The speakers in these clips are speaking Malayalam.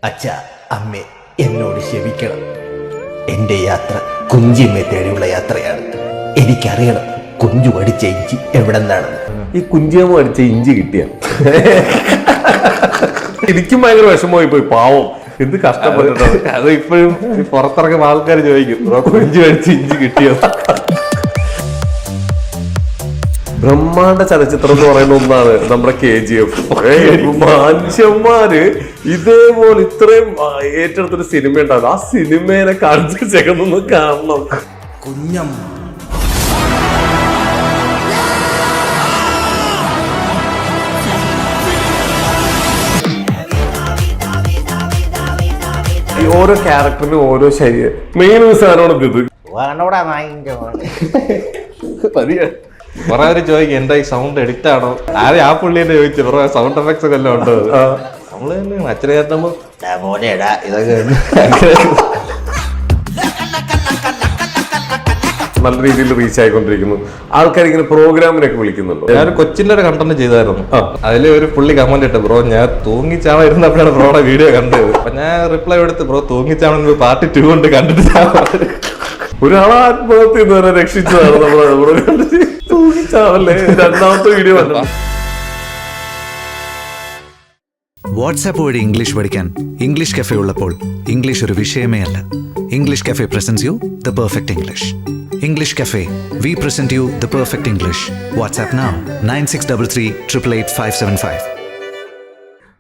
അച്ഛാ, അമ്മേ, എന്നോട് ക്ഷമിക്കണം. എന്റെ യാത്ര കുഞ്ചിയമ്മയെ തേടിയുള്ള യാത്രയാണ്. എനിക്കറിയണം കുഞ്ചു പഠിച്ച ഇഞ്ചി എവിടെ നിന്നാണ്. ഈ കുഞ്ചിയമ്മ പഠിച്ച ഇഞ്ചി കിട്ടിയ എനിക്കും ഭയങ്കര വിഷമമായി പോയി. പാവം, എന്ത് കഷ്ടപ്പെട്ടിട്ടോ. അത് ഇപ്പോഴും പുറത്തിറങ്ങുന്ന ആൾക്കാർ ചോദിക്കും കുഞ്ചു പഠിച്ച ഇഞ്ചി കിട്ടിയോ. ബ്രഹ്മാണ്ഡ ചലച്ചിത്രം എന്ന് പറയുന്ന ഒന്നാണ് നമ്മുടെ KGF. മനുഷ്യന്മാര് ഇതേപോലെ ഇത്രയും ഏറ്റെടുത്തൊരു സിനിമ ഉണ്ടാകും. ആ സിനിമേനെ കാണിച്ച് ചെകന്നൊന്ന് കാണണം. കുഞ്ഞമ്മ ഈ ഓരോ ക്യാരക്ടറിനും ഓരോ ശരീരം മെയിൻ ഒരു സാധനമാണ് ഇത്. കുറെ പേര് ചോദിക്കും എന്റെ ഈ സൗണ്ട് എഡിറ്റ് ആണോ, ആരെ ആ പുള്ളി തന്നെ ചോദിച്ചു കുറെ സൗണ്ട് എഫക്ട്സ് ഒക്കെ എല്ലാം ഉണ്ടോ. നമ്മള് തന്നെ അച്ഛനെ കേട്ടുമ്പോ ഇതൊക്കെ നല്ല രീതിയിൽ റീച്ച് ആയിക്കൊണ്ടിരിക്കുന്നു. ആൾക്കാർ ഇങ്ങനെ പ്രോഗ്രാമിനൊക്കെ വിളിക്കുന്നുണ്ടോ? ഞാൻ കൊച്ചിന്റെ ഒരു കണ്ടന്റ് ചെയ്തായിരുന്നു. അതില് ഒരു പുള്ളി കമന്റ് ഇട്ട്, ബ്രോ ഞാൻ തൂങ്ങിച്ചാവ ഇരുന്നപ്പോഴാണ് ബ്രോയുടെ വീഡിയോ കണ്ടത്. അപ്പൊ ഞാൻ റിപ്ലൈ എടുത്ത്, ബ്രോ തൂങ്ങിച്ചാവെന്ന് പാർട്ട് 2 കൊണ്ട് കണ്ടിട്ട് ഒരാളെ ആത്മഹത്യ വരെ രക്ഷിച്ചതാണ് നമ്മളെ തൂങ്ങിച്ചാവല്ലേ രണ്ടാമത്തെ വീഡിയോ കണ്ടത്. വാട്സാപ്പ് വഴി ഇംഗ്ലീഷ് പഠിക്കാൻ ഇംഗ്ലീഷ് കഫേ ഉള്ളപ്പോൾ ഇംഗ്ലീഷ് ഒരു വിഷയമേ അല്ല. English cafe presents you the perfect English. English Cafe. We present you the perfect English. WhatsApp now 9633 888 575.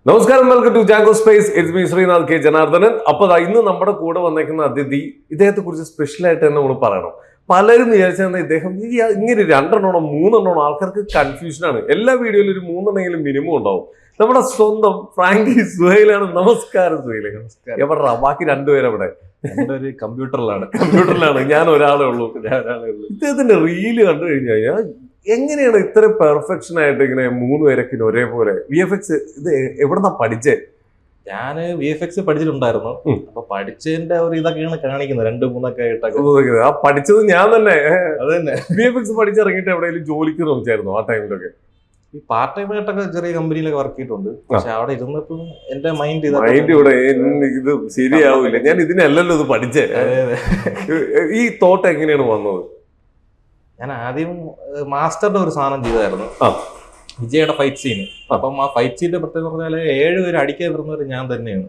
നമസ്കാരം, welcome to Django space. It's me Sreenath K Janardhanan. അപ്പൊ ഇന്ന് നമ്മുടെ കൂടെ വന്നേക്കുന്ന അതിഥി, ഇദ്ദേഹത്തെ കുറിച്ച് സ്പെഷ്യൽ ആയിട്ട് തന്നെ നമ്മൾ പറയണം. പലരും വിചാരിച്ചാൽ ഇദ്ദേഹം ഇങ്ങനെ 2 3 ആൾക്കാർക്ക് കൺഫ്യൂഷനാണ്. എല്ലാ വീഡിയോയിലും ഒരു 3 മിനിമം ഉണ്ടാവും. നമ്മുടെ സ്വന്തം ഫ്രാങ്കി സുഹൈലാണ്. നമസ്കാരം സുഹൈലെ. എവിടെ ബാക്കി 2 പേരെവിടെ? കമ്പ്യൂട്ടറിലാണ്. ഞാൻ ഒരാളേ ഉള്ളൂ. ഇദ്ദേഹത്തിന്റെ റീല് കണ്ടു കഴിഞ്ഞു കഴിഞ്ഞാൽ എങ്ങനെയാണ് ഇത്ര പെർഫെക്ഷൻ ആയിട്ട് ഇങ്ങനെ 3 പേരൊക്കെ ഒരേപോലെ? VFX ഇത് എവിടെന്നാ പഠിച്ചേ? ഞാന് VFX പഠിച്ചിട്ടുണ്ടായിരുന്നു. അപ്പൊ പഠിച്ചതിന്റെ ഒരു ഇതൊക്കെയാണ് കാണിക്കുന്നത് 2-3 ആയിട്ടൊക്കെ. ആ പഠിച്ചത് ഞാൻ തന്നെ. അത് തന്നെ. VFX പഠിച്ചിറങ്ങിയിട്ട് എവിടെയെങ്കിലും ജോലിക്ക് നോക്കിയായിരുന്നു ആ ടൈമിലൊക്കെ? ഈ പാർട്ട് ടൈം ആയിട്ടൊക്കെ ചെറിയ കമ്പനിയിലൊക്കെ വർക്ക് ചെയ്തിട്ടുണ്ട്. പക്ഷെ അവിടെ ഇരുന്നപ്പോ എന്റെ മൈൻഡ് ഇവിടെ ഇത് ശരിയാവില്ല, ഞാൻ ഇതിനല്ലല്ലോ ഇത് പഠിച്ചേ. ഈ തോട്ട് എങ്ങനെയാണ് വന്നത്? ഞാൻ ആദ്യം മാസ്റ്ററുടെ ഒരു സാധനം ചെയ്തായിരുന്നു, വിജയുടെ ഫൈറ്റ് സീൻ. അപ്പം ആ ഫൈറ്റ് സീന്റെ പ്രത്യേകത പറഞ്ഞാല് 7 പേര് അടിക്കാൻ വരുന്നവര് ഞാൻ തന്നെയാണ്.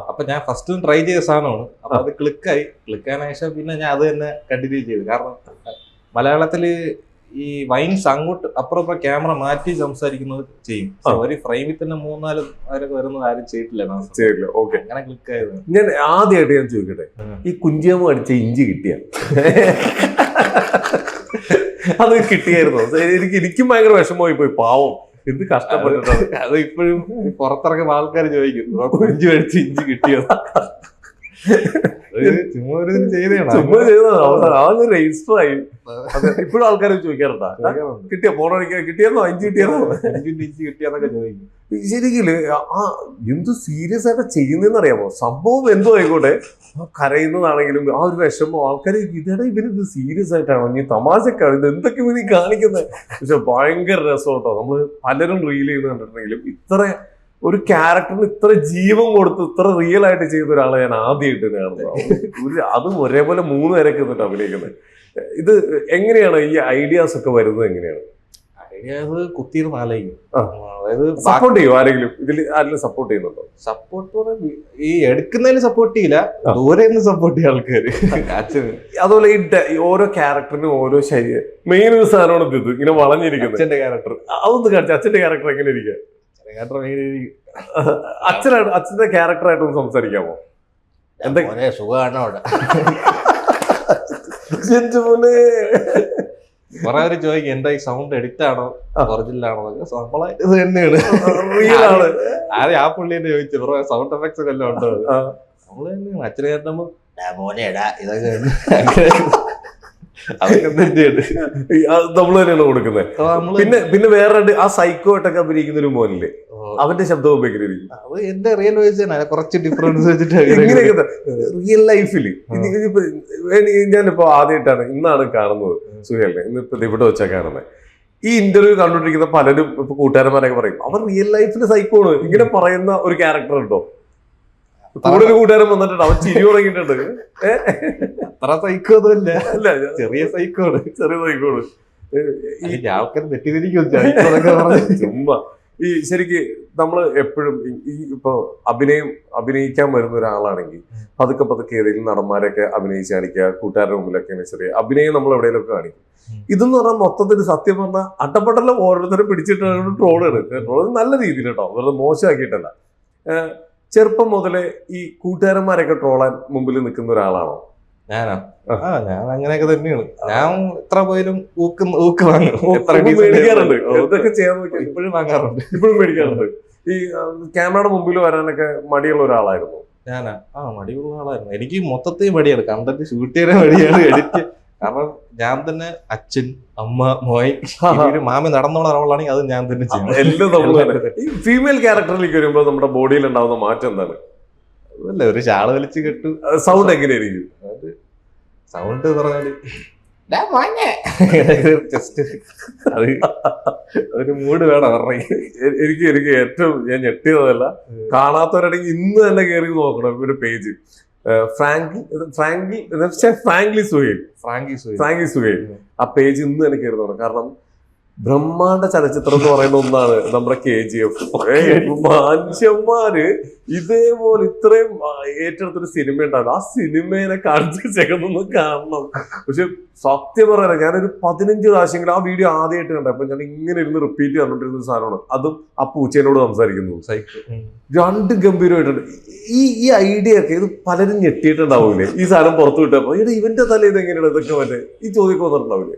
അപ്പൊ ഞാൻ ഫസ്റ്റ് ട്രൈ ചെയ്ത സാധനമാണ്. അപ്പൊ അത് ക്ലിക്കായതിനു ശേഷം പിന്നെ ഞാൻ അത് തന്നെ കണ്ടിന്യൂ ചെയ്തു. കാരണം മലയാളത്തില് ഈ വൈൻസ് അങ്ങോട്ട് അപ്പുറം ക്യാമറ മാറ്റി സംസാരിക്കുന്നത് ചെയ്യും. ഒരു ഫ്രെയിമിൽ തന്നെ 3-4 പേരൊക്കെ വരുന്നത് ആരും ചെയ്തിട്ടില്ല. അങ്ങനെ ക്ലിക്ക് ആയത്. ഞാൻ ആദ്യമായിട്ട് ഞാൻ ചോദിക്കട്ടെ, ഈ കുഞ്ചിയമ്മ അടിച്ച ഇഞ്ചി കിട്ടിയ അത് കിട്ടിയായിരുന്നോ? എനിക്കും ഭയങ്കര വിഷമമായി പോയി. പാവം, എന്ത് കഷ്ടപ്പെട്ടിട്ടാണ്. അത് ഇപ്പോഴും പുറത്തിറങ്ങുന്ന ആൾക്കാർ ചോദിക്കും കുഞ്ചു അടിച്ച ഇഞ്ചി കിട്ടിയോ. ചുമ്മാ രജിസ്റ്റർ ആയി. ഇപ്പോഴും ആൾക്കാർ ചോദിക്കാറുണ്ടോ കിട്ടിയ ഫോൺ കിട്ടിയായിരുന്നോ, ഇഞ്ചി കിട്ടിയായിരുന്നോ, ഇഞ്ചി കിട്ടിയാന്നൊക്കെ ചോദിക്കും. ശരിക്കും ആ എന്ത് സീരിയസ് ആയിട്ട് ചെയ്യുന്നതെന്ന് അറിയാമോ? സംഭവം എന്തോ ആയിക്കോട്ടെ, കരയുന്നതാണെങ്കിലും ആ ഒരു വിഷമം ആൾക്കാർ ഇവരിത് സീരിയസ് ആയിട്ടാണോ, ഇനി തമാശക്കാണ്, ഇത് എന്തൊക്കെ ഇവര് കാണിക്കുന്നത്. പക്ഷെ ഭയങ്കര രസം കേട്ടോ. നമ്മള് പലരും റീൽ ചെയ്യുന്ന കണ്ടിട്ടുണ്ടെങ്കിലും ഇത്ര ഒരു ക്യാരക്ടറിന് ഇത്ര ജീവൻ കൊടുത്ത് ഇത്ര റിയൽ ആയിട്ട് ചെയ്യുന്ന ഒരാളെ ഞാൻ ആദ്യമായിട്ട് കാണുന്നത്. അതും ഒരേപോലെ 3 പേരൊക്കെ എന്നിട്ട് അഭിനയിക്കുന്നത്. ഇത് എങ്ങനെയാണ് ഈ ഐഡിയാസ് ഒക്കെ വരുന്നത്? എങ്ങനെയാണ് ഐഡിയാസ് കുത്തിയിരുന്ന് ആലോചിക്കും. അതായത് സപ്പോർട്ട് ചെയ്യും ആരെങ്കിലും? ഇതിൽ ആരെങ്കിലും സപ്പോർട്ട് ചെയ്യുന്നുണ്ടോ? സപ്പോർട്ട് ഈ എടുക്കുന്നതിന് സപ്പോർട്ട് ചെയ്യില്ല, ദൂരെ നിന്ന് സപ്പോർട്ട് ചെയ്യ ആൾക്കാര്. അതുപോലെ ഈ ഓരോ ക്യാരക്ടറിനും ഓരോ ശരീരം മെയിൻ ഒരു സാധനമാണ് ഇത് ഇങ്ങനെ വളഞ്ഞിരിക്കുന്നത്. അച്ഛന്റെ ക്യാരക്ടർ അതൊന്ന് കാണിച്ചു. അച്ഛന്റെ ക്യാരക്ടർ എങ്ങനെ ഇരിക്കുക? അച്ഛന്റെ ക്യാരക്ടറായിട്ടൊന്ന് സംസാരിക്കാമോ? എന്തൊക്കെ സുഖമാണ് അവിടെ? കുറെ പേര് ചോദിക്കും എന്റെ ഈ സൗണ്ട് എഡിറ്റ് ആണോ ഒറിജിനൽ ആണോ? നമ്മളായിട്ട് ഇത് തന്നെയാണ്. ആരെ ആ പുള്ളി തന്നെ ചോദിച്ചു ബ്രോ സൗണ്ട് എഫക്ട്സ് ഒക്കെ എല്ലാം ഉണ്ടോ? നമ്മള് തന്നെയാണ്. അച്ഛനെ കേട്ടുമ്പോ ഇതൊക്കെ അതൊക്കെ തന്നെയാണ് നമ്മള് തന്നെയാണ് കൊടുക്കുന്നത്. പിന്നെ വേറെ ആ സൈക്കോ ആയിട്ടൊക്കെ അഭിനയിക്കുന്ന ഒരു മോനില്ലേ, അവന്റെ ശബ്ദം ഉപയോഗിക്കും. അത് എന്റെ റിയൽ വോയിസ് തന്നെ, കുറച്ച് ഡിഫറൻസ് വെച്ചിട്ട് റിയൽ ലൈഫില്. ഞാനിപ്പോ ആദ്യമായിട്ടാണ് ഇന്നാണ് കാണുന്നത് സുഹേലിനെ, ഇന്നിപ്പോ ഇവിടെ വെച്ചാ കാണുന്നത്. ഈ ഇന്റർവ്യൂ കണ്ടുകൊണ്ടിരിക്കുന്ന പലരും ഇപ്പൊ കൂട്ടുകാരന്മാരൊക്കെ പറയും അവർ റിയൽ ലൈഫില് സൈക്കോ ആണ്. ഇങ്ങനെ പറയുന്ന ഒരു ക്യാരക്ടർ ഉണ്ടോ? കൂടുതൽ കൂട്ടുകാരൻ വന്നിട്ടുണ്ട്, അവൻ ചിരി തുടങ്ങിയിട്ടുണ്ട്. അത്ര സൈക്കോ ഒന്നുമില്ല, അല്ല ചെറിയ സൈക്കോണ്. ചെറിയ സൈക്കോള്. ആൾക്കാർ തെറ്റിദ്ധരിക്കും സൈക്കോ എന്നൊക്കെ പറഞ്ഞ്. ചുമ്മാ ഈ ശരിക്ക് നമ്മള് എപ്പോഴും ഈ ഇപ്പൊ അഭിനയിക്കാൻ വരുന്ന ഒരാളാണെങ്കിൽ പതുക്കെ പതുക്കെ ഏതെങ്കിലും നടന്മാരൊക്കെ അഭിനയിച്ച് കാണിക്കുക, കൂട്ടുകാരുടെ മുമ്പിലൊക്കെ ചെറിയ അഭിനയം നമ്മൾ എവിടെയെങ്കിലൊക്കെ കാണിക്കും. ഇതെന്ന് പറഞ്ഞാൽ മൊത്തത്തിൽ സത്യം പറഞ്ഞാൽ അട്ടപ്പെട്ടെല്ലാം ഓരോരുത്തരും പിടിച്ചിട്ട് ട്രോളാണ്. ട്രോള് നല്ല രീതിയിൽ കേട്ടോ, വെറുതെ മോശമാക്കിയിട്ടല്ല. ചെറുപ്പം മുതലേ ഈ കൂട്ടുകാരന്മാരൊക്കെ ട്രോളാൻ മുമ്പിൽ നിൽക്കുന്ന ഒരാളാണോ? ഞാനാ? ഞാൻ അങ്ങനെയൊക്കെ തന്നെയാണ്. ഞാൻ എത്ര പോയാലും ഊക്ക് വാങ്ങും. മേടിക്കാറുണ്ട്, എന്തൊക്കെ ചെയ്യാൻ നോക്കി ഇപ്പോഴും വാങ്ങാറുണ്ട്. ഇപ്പോഴും മേടിക്കാറുണ്ട്. ഈ ക്യാമറയുടെ മുമ്പിൽ വരാനൊക്കെ മടിയുള്ള ഒരാളായിരുന്നു ഞാനാ? മടിയുള്ള ആളായിരുന്നു. എനിക്ക് മൊത്തത്തിൽ മടിയാണ്, കണ്ടന്റ് ഷൂട്ട് ചെയ്യാൻ മടിയാണ്, എഡിറ്റ്. കാരണം ഞാൻ തന്നെ അച്ഛൻ, അമ്മ, മോയ്, ഒരു മാമി നടന്നോള റോളാണെങ്കിൽ അത് ഞാൻ തന്നെ ചെയ്യണം. എല്ലാം നമ്മൾ ഈ ഫീമെയിൽ ക്യാരക്ടറിലേക്ക് വരുമ്പോൾ നമ്മുടെ ബോഡിയിൽ ഉണ്ടാവുന്ന മാറ്റം എന്താണ്? അതല്ല, ഒരു ഷാള് വലിച്ചു കെട്ടു. സൗണ്ട് എങ്ങനെയായിരിക്കും? സൗണ്ട് പറഞ്ഞാല് ജസ്റ്റ് അത് ഒരു മൂഡ് വേണം പറഞ്ഞ. എനിക്ക് ഏറ്റവും ഞാൻ ഞെട്ടിയതല്ല, കാണാത്തവരാണെങ്കിൽ ഇന്ന് തന്നെ കയറി നോക്കണം ഒരു പേജ്. ഫ്രാങ്ക്ലി സുഹൈൽ ആ പേജ് ഇന്ന് തന്നെ കയറി നോക്കണം. കാരണം ബ്രഹ്മാണ്ഡ ചലച്ചിത്രം എന്ന് പറയുന്ന ഒന്നാണ് നമ്മുടെ KGF. മനുഷ്യന്മാര് ഇതേപോലെ ഇത്രയും ഏറ്റെടുത്തൊരു സിനിമ ഉണ്ടാവില്ല, ആ സിനിമേനെ കാണിച്ചൊന്ന് കാണണം. പക്ഷെ സത്യം പറയാൻ ഞാനൊരു 15 പ്രാവശ്യമെങ്കിലും ആ വീഡിയോ ആദ്യമായിട്ട് കണ്ടത്. അപ്പൊ ഞാൻ ഇങ്ങനെ ഇരുന്ന് റിപ്പീറ്റ് കണ്ടോണ്ടിരുന്ന ഒരു സാധനമാണ്. അതും ആ പൂച്ചേനോട് സംസാരിക്കുന്നു. രണ്ട് ഗംഭീരമായിട്ടുണ്ട്. ഈ ഐഡിയ ഒക്കെ ഇത് പലരും ഞെട്ടിയിട്ടുണ്ടാവൂലേ ഈ സാധനം പുറത്തു വിട്ടപ്പോ? ഇവന്റെ തല ഇത് എങ്ങനെയാണ് ഇതൊക്കെ മറ്റേ ഈ ചോദ്യമൊക്കെ വന്നിട്ടുണ്ടാവൂലേ?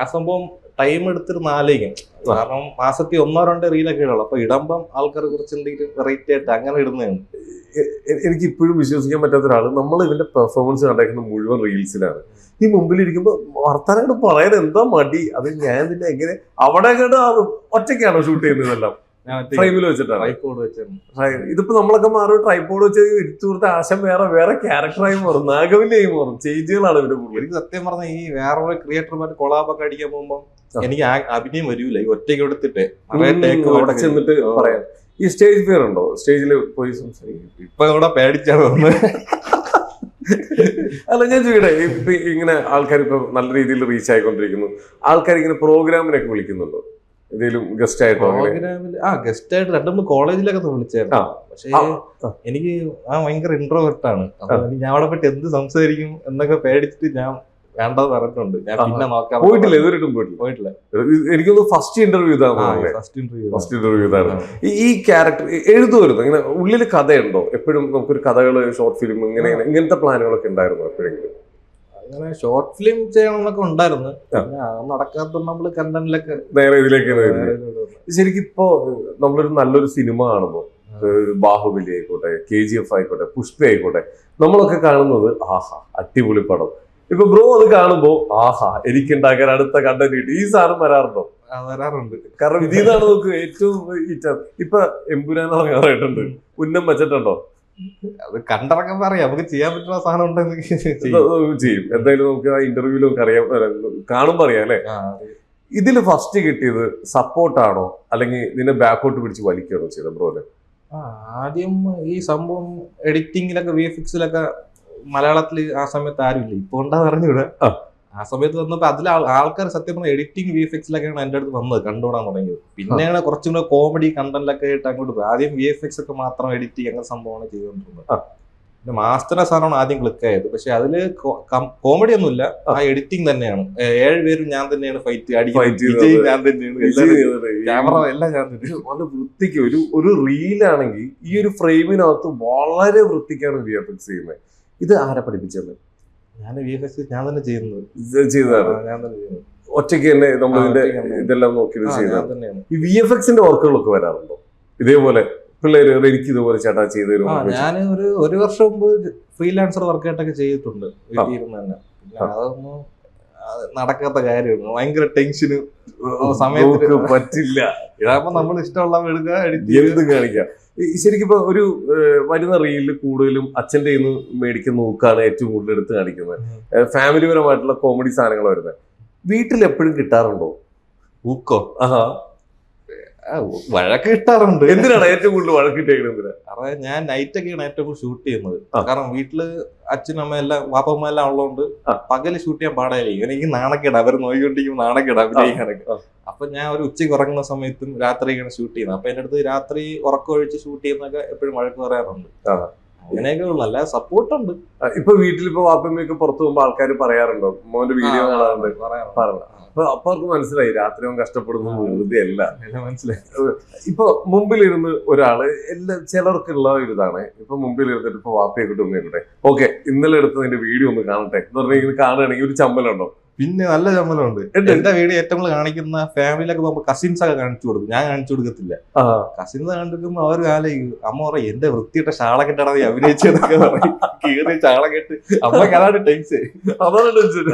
ആ സംഭവം ടൈം എടുത്തിരുന്ന് ആലോചിക്കും. കാരണം മാസത്തിൽ 1-2 റീലൊക്കെ ഇടുള്ളൂ. അപ്പൊ ഇടുമ്പം ആൾക്കാർ കുറച്ച് എന്തെങ്കിലും വെറൈറ്റി ആയിട്ട് അങ്ങനെ ഇടുന്നതാണ്. എനിക്ക് ഇപ്പോഴും വിശ്വസിക്കാൻ പറ്റാത്ത ഒരാള്, നമ്മൾ ഇവന്റെ പെർഫോമൻസ് കണ്ടേക്കുന്ന മുഴുവൻ റീൽസിലാണ്. ഈ മുമ്പിലിരിക്കുമ്പോ വർത്താനം പറയാൻ എന്താ മടി. അത് ഞാൻ പിന്നെ എങ്ങനെ അവിടെ ഒറ്റയ്ക്കാണോ ഷൂട്ട് ചെയ്യുന്നതെല്ലാം? ഫ്രെയിമിൽ വെച്ചിട്ടാണ്, ഇതിപ്പോ നമ്മളൊക്കെ മാറും ട്രൈപോഡ് വെച്ച് ഇരുത്തു കൊടുത്ത ആശം വേറെ ക്യാരക്ടറായി മാറും, നാഗവല്യായി മാറും. ചേഞ്ചുകളാണ് ഇവര്. എനിക്ക് സത്യം പറഞ്ഞ ഈ വേറൊരു ക്രിയേറ്റർമാർ കൊളാബൊക്കെ അടിക്കാൻ പോകുമ്പോ എനിക്ക് അഭിനയം വരൂല. ഈ ഒറ്റയ്ക്ക് എടുത്തിട്ട് അവിടെ ചെന്നിട്ട് പറയാം. ഈ സ്റ്റേജ് ഫിയർ ഉണ്ടോ? സ്റ്റേജിൽ പോയി സംസാരിക്കും? ഇപ്പൊ ഇവിടെ പേടിച്ചാണ് വന്ന്. അല്ല ഞാൻ ചോദിക്കട്ടെ, ഇപ്പൊ ഇങ്ങനെ ആൾക്കാർ ഇപ്പൊ നല്ല രീതിയിൽ റീച്ച് ആയിക്കൊണ്ടിരിക്കുന്നു. ആൾക്കാർ ഇങ്ങനെ പ്രോഗ്രാമിനൊക്കെ വിളിക്കുന്നുണ്ടോ? എന്തെങ്കിലും ഗസ്റ്റ് ആയിട്ടോ? ഗസ്റ്റ് ആയിട്ട് 2-3 കോളേജിലൊക്കെ വിളിച്ചായിരുന്നു. പക്ഷേ എനിക്ക് ഭയങ്കര ഇൻട്രോവേർട്ടാണ്. ഞാൻ അവിടെ പോയിട്ട് എന്ത് സംസാരിക്കും എന്നൊക്കെ പേടിച്ചിട്ട് ഞാൻ വേണ്ടത് പറഞ്ഞിട്ടുണ്ട്. ഞാൻ പിന്നെ നോക്കാം. പോയിട്ടില്ല, ഇതുവരെയായിട്ടും പോയിട്ടില്ല. എനിക്കൊന്ന് ഫസ്റ്റ് ഇന്റർവ്യൂ ഇതാണ്. ഈ ക്യാരക്ടർ എഴുതുമായിരുന്നു ഇങ്ങനെ ഉള്ളിൽ കഥയുണ്ടോ? എപ്പോഴും നമുക്കൊരു കഥകള്, ഷോർട്ട് ഫിലിം ഇങ്ങനത്തെ പ്ലാനുകളൊക്കെ ഉണ്ടായിരുന്നു എപ്പോഴെങ്കിലും? അങ്ങനെ ഷോർട്ട് ഫിലിം ചെയ്യണമെന്നൊക്കെ ഉണ്ടായിരുന്നു. നടക്കാത്ത നമ്മള് കണ്ടന്റിലൊക്കെ നേരെ ഇതിലേക്ക്. ശരിക്കും ഇപ്പോ നമ്മളൊരു നല്ലൊരു സിനിമ കാണുമ്പോ, ബാഹുബലി ആയിക്കോട്ടെ, KGF ആയിക്കോട്ടെ, പുഷ്പ ആയിക്കോട്ടെ, നമ്മളൊക്കെ കാണുന്നത് ആഹാ അടിപൊളി പടം. ഇപ്പൊ ബ്രോ അത് കാണുമ്പോ ആഹാ എനിക്കുണ്ടാക്കാൻ അടുത്ത കണ്ടന്റ് കിട്ടി, ഈ സാധനം വരാറുണ്ടോ? വരാറുണ്ട്. കാരണം ഇതിന്നാണ് നമുക്ക് ഏറ്റവും ഇപ്പൊ എമ്പുരാന്ന് പറയാറായിട്ടുണ്ട്. ഉന്നം വെച്ചിട്ടുണ്ടോ? അത് കണ്ടിറങ്ങാൻ പറയാം, നമുക്ക് ചെയ്യാൻ പറ്റുന്ന സാധനം ഉണ്ടെങ്കിൽ ചെയ്യും. എന്തായാലും നമുക്ക് ആ ഇന്റർവ്യൂല് നമുക്ക് അറിയാം, കാണുമ്പോ അറിയാം അല്ലെ? ഇതില് ഫസ്റ്റ് കിട്ടിയത് സപ്പോർട്ടാണോ അല്ലെങ്കിൽ നിന്നെ ബാക്കോട്ട് പിടിച്ച് വലിക്കുകയാണോ ചെയ്ത ബ്രോന്? ആദ്യം ഈ സംഭവം എഡിറ്റിങ്ങിലൊക്കെ VFX-ലൊക്കെ മലയാളത്തില് ആ സമയത്ത് ആരുമില്ല. ഇപ്പൊ ഉണ്ടാന്ന് അറിഞ്ഞൂടെ? ആ സമയത്ത് വന്നപ്പോ അതിൽ ആൾക്കാർ സത്യം പറഞ്ഞ എഡിറ്റിംഗ് VFX-ലൊക്കെയാണ് എന്റെ അടുത്ത് വന്നത്, കണ്ടുകൂടാൻ തുടങ്ങിയത്. പിന്നെയാണ് കുറച്ചും കൂടെ കോമഡി കണ്ടന്റിലൊക്കെ ആയിട്ട് അങ്ങോട്ട് പോയി. ആദ്യം VFX ഒക്കെ മാത്രം എഡിറ്റ് അങ്ങനെ സംഭവമാണ് ചെയ്തുകൊണ്ടിരുന്നത്. പിന്നെ മാസ്റ്ററിന്റെ സാധനമാണ് ആദ്യം ക്ലിക്ക് ആയത്. പക്ഷെ അതില് കോമഡി ഒന്നുമില്ല, ആ എഡിറ്റിംഗ് തന്നെയാണ്. 7 പേരും ഞാൻ തന്നെയാണ് ഫൈറ്റ് അടിക്കുന്നത്, ഞാൻ തന്നെയാണ് ക്യാമറ എല്ലാം ഞാൻ തന്നെ. വളരെ വൃത്തിക്ക് ഒരു റീലാണെങ്കിൽ ഈ ഒരു ഫ്രെയിമിനകത്ത് വളരെ വൃത്തിക്കാണ് VFX ചെയ്യുന്നത്. ഇത് ആരെ പഠിപ്പിച്ചത്? ഞാൻ VFX ഞാൻ തന്നെ ചെയ്തതാണ്. ഞാൻ തന്നെ ചെയ്യുന്നത് ഒറ്റയ്ക്ക് തന്നെ. നമ്മളിതിന്റെ ഇതെല്ലാം നോക്കി ചെയ്തതാണ്. ഈ VFX-ന്റെ വർക്കുകളൊക്കെ വരാറുണ്ടോ ഇതേപോലെ? പിള്ളേര് എനിക്ക് ഇതുപോലെ ചേട്ടാ ചെയ്തു തരും? ഞാൻ ഒരു വർഷം മുമ്പ് ഫ്രീലാൻസർ വർക്കായിട്ടൊക്കെ ചെയ്തിട്ടുണ്ട് വീട്ടിൽ ഇരുന്ന് തന്നെ. അതൊന്നും നടക്കാത്ത കാര്യമാണ്. ഭയങ്കര ടെൻഷന്, സമയത്ത് പറ്റില്ല. ഇതാകുമ്പോ നമ്മൾ ഇഷ്ടമുള്ള എടുക്കുക, എന്തും കാണിക്കാം. ശരിക്കും ഇപ്പൊ ഒരു വരുന്ന റീലിൽ കൂടുതലും അച്ഛൻ്റെ കയ്യിൽ നിന്ന് മേടിക്കുന്ന നോക്കാണ് ഏറ്റവും കൂടുതൽ എടുത്ത് കാണിക്കുന്നത്. ഫാമിലി പരമായിട്ടുള്ള കോമഡി സാധനങ്ങൾ വരുന്നത് വീട്ടിൽ എപ്പോഴും കിട്ടാറുണ്ടോ? ഊക്കോ? വഴക്ക് കിട്ടാറുണ്ട്. എന്തിനാണ് ഏറ്റവും കൂടുതൽ വഴക്കിട്ടേക്കുന്നത്? എന്തിനാ? കാരണം ഞാൻ നൈറ്റ് ഒക്കെയാണ് ഏറ്റവും കൂടുതൽ ഷൂട്ട് ചെയ്യുന്നത്. കാരണം വീട്ടില് അച്ഛനും അമ്മ എല്ലാം വാപ്പമ്മ എല്ലാം ഉള്ളതുകൊണ്ട് പകല് ഷൂട്ട് ചെയ്യാൻ പാടായിരിക്കും. എനിക്ക് നാണക്കേടാ, അവർ നോക്കിക്കൊണ്ടിരിക്കും, നാണക്കേടാ അഭിനയിക്കാനൊക്കെ. അപ്പൊ ഞാൻ ഒരു ഉച്ചയ്ക്ക് ഉറങ്ങുന്ന സമയത്തും രാത്രിയൊക്കെയാണ് ഷൂട്ട് ചെയ്യുന്നത്. അപ്പൊ എന്റെ അടുത്ത് രാത്രി ഉറക്കമൊഴിച്ച് ഷൂട്ട് ചെയ്യുന്നൊക്കെ എപ്പോഴും വഴക്ക് പറയാറുണ്ട്. അങ്ങനെയൊക്കെ ഉള്ളു, അല്ല സപ്പോർട്ടുണ്ട്. ഇപ്പൊ വീട്ടിലിപ്പോ വാപ്പമ്മയൊക്കെ പുറത്തു പോകുമ്പോ ആൾക്കാർ പറയാറുണ്ടോ മോന്റെ വീഡിയോ കാണാറുണ്ട്? പറയാറുണ്ട്. അപ്പൊ അവർക്ക് മനസ്സിലായി രാത്രി അവൻ കഷ്ടപ്പെടുന്നത് വെറുതെ അല്ല. മനസ്സിലായി. ഇപ്പൊ മുമ്പിലിരുന്ന് ഒരാള് ചിലർക്കുള്ള ഒരു ഇതാണ്. ഇപ്പൊ മുമ്പിലിരുന്നിട്ട് ഇപ്പൊ വാപ്പയെക്കിട്ട് ഉമ്മയെക്കിട്ടെ ഓക്കെ ഇന്നലെ എടുത്തതിന്റെ വീഡിയോ ഒന്ന് കാണട്ടെ എന്ന് പറഞ്ഞാൽ കാണുകയാണെങ്കിൽ ഒരു ചമ്മലുണ്ടോ? പിന്നെ നല്ല ചമ്മലുണ്ട്. എന്റെ വീഡിയോ ഏറ്റവും കൂടുതൽ കാണിക്കുന്ന ഫാമിലിയിലൊക്കെ പോകുമ്പോ കസിൻസ് ഒക്കെ കാണിച്ചു കൊടുക്കും, ഞാൻ കാണിച്ചു കൊടുക്കത്തില്ല. കസിൻസ് കാണിക്കുമ്പോ അവർ കാലം അമ്മ പറയും എന്റെ വൃത്തിയിട്ട ഷാള കെട്ടാണ് നീ അഭിനയിച്ചതൊക്കെ പറയും. കീറി ഷാള കെട്ട് അമ്മക്ക് അതാണ് ടെൻഷൻ. അതാണ് ടെൻഷൻ.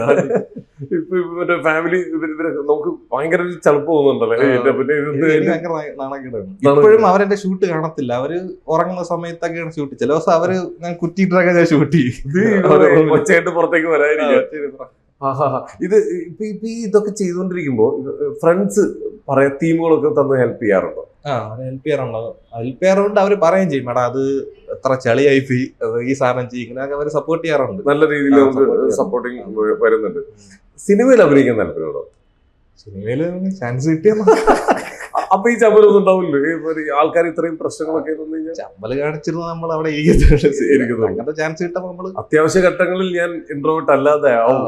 ഇപ്പൊ മറ്റേ ഫാമിലി നമുക്ക് ഭയങ്കര ചളുപ്പ് തോന്നുന്നുണ്ടല്ലോ. ഭയങ്കര നാണക്കേടാണ്. ഇപ്പോഴും അവരെന്റെ ഷൂട്ട് കാണത്തില്ല, അവര് ഉറങ്ങുന്ന സമയത്തൊക്കെയാണ് ഷൂട്ട്. ചില ദിവസം അവര് ഞാൻ കുറ്റിയിട്ടൊക്കെ ഞാൻ ഷൂട്ട് ചെയ്യും. ഒച്ചയായിട്ട് പുറത്തേക്ക് വരാതിരിക്കും. ഇത് ഇപ്പൊ ഇതൊക്കെ ചെയ്തുകൊണ്ടിരിക്കുമ്പോ ഫ്രണ്ട്സ് പറയാ തീമുകളൊക്കെ തന്ന് ഹെൽപ്പ് ചെയ്യാറുണ്ടോ? ഹെൽപ്പ് ചെയ്യാറുണ്ട്. അവര് പറയുകയും ചെയ്യും മേഡം അത് എത്ര ചളിയായി പോയി, ഈ സാധനം ചെയ്യും, ഇങ്ങനെയൊക്കെ അവര് സപ്പോർട്ട് ചെയ്യാറുണ്ട്. നല്ല രീതിയിൽ നമുക്ക് സപ്പോർട്ടിങ് വരുന്നുണ്ട്. സിനിമയിൽ അഭിനയിക്കാൻ താല്പര്യമുണ്ടോ? സിനിമയില് ചാൻസ് കിട്ടിയ അപ്പൊ ഈ ചമ്മലൊന്നും ഉണ്ടാവില്ലേ? ആൾക്കാർ ഇത്രയും പ്രശ്നങ്ങളൊക്കെ ചമ്മല് കാണിച്ചിരുന്ന നമ്മൾ അവിടെ ഇരിക്കുന്നു. അങ്ങനത്തെ ചാൻസ് കിട്ടുമ്പോ നമ്മള് അത്യാവശ്യ ഘട്ടങ്ങളിൽ ഞാൻ ഇൻട്രോവേർട്ട് അല്ലാതെ ആവും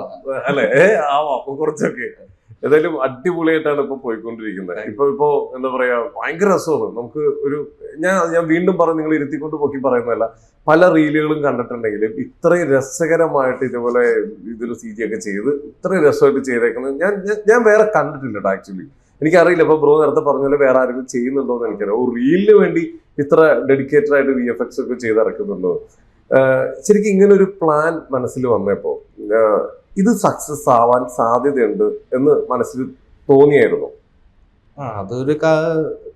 അല്ലെ? ആവാം അപ്പൊ കുറച്ചൊക്കെ. ഏതായാലും അടിപൊളിയായിട്ടാണ് ഇപ്പൊ പോയിക്കൊണ്ടിരിക്കുന്നത്. ഇപ്പൊ എന്താ പറയാ ഭയങ്കര രസമാണ്. നമുക്ക് ഒരു ഞാൻ വീണ്ടും പറഞ്ഞു, നിങ്ങൾ ഇരുത്തിക്കൊണ്ട് പൊക്കി പറയുന്നതല്ല, പല റീലുകളും കണ്ടിട്ടുണ്ടെങ്കിലും ഇത്രയും രസകരമായിട്ട് ഇതുപോലെ ഇതൊരു CG ഒക്കെ ചെയ്ത് ഇത്രയും രസമായിട്ട് ചെയ്തേക്കുന്നത് ഞാൻ വേറെ കണ്ടിട്ടില്ല ആക്ച്വലി. എനിക്കറിയില്ല. ഇപ്പൊ ബ്രോ നേരത്തെ പറഞ്ഞ പോലെ വേറെ ആരെങ്കിലും ചെയ്യുന്നുണ്ടോ എന്ന് എനിക്കറിയാം. ഒരു റീലിന് വേണ്ടി ഇത്ര ഡെഡിക്കേറ്റഡ് ആയിട്ട് VFX ഒക്കെ ചെയ്തിറക്കുന്നുണ്ടോ? ശരിക്കും ഇങ്ങനെ ഒരു പ്ലാൻ മനസ്സിൽ വന്നപ്പോ ഇത് സക്സസ് ആവാൻ സാധ്യതയുണ്ട് എന്ന് മനസ്സിൽ തോന്നിയായിരുന്നു? അതൊരു